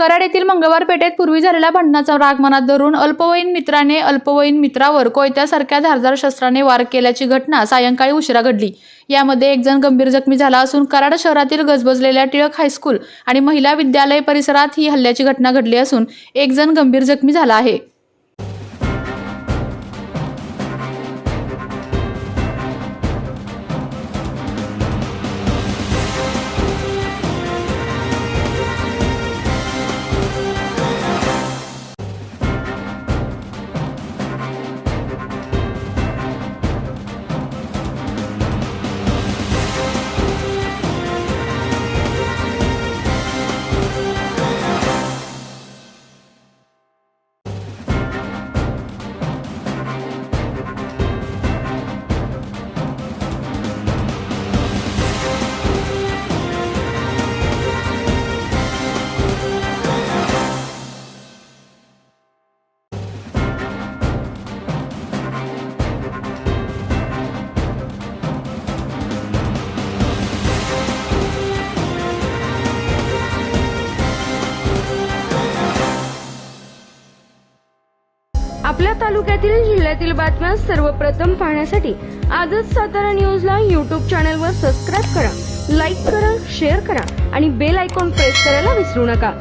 कराड येथील मंगळवार पेठेत पूर्वी झालेल्या भांडणाचा राग मनात धरून अल्पवयीन मित्राने अल्पवयीन मित्रावर कोयत्यासारख्या धारदार शस्त्राने वार केल्याची घटना सायंकाळी उशिरा घडली। यामध्ये एक जण गंभीर जखमी झाला असून कराड शहरातील गजबजलेल्या टिळक हायस्कूल आणि महिला विद्यालय परिसरात ही हल्ल्याची घटना घडली असून एक जण गंभीर जखमी झाला आहे। आपल्या तालुक्यातील जिल्ह्यातील बातम्या सर्वप्रथम पाहण्यासाठी आजच सातारा न्यूजला YouTube चॅनलवर सबस्क्राइब करा, लाईक करा, शेअर करा आणि बेल आयकॉन प्रेस करायला विसरू नका।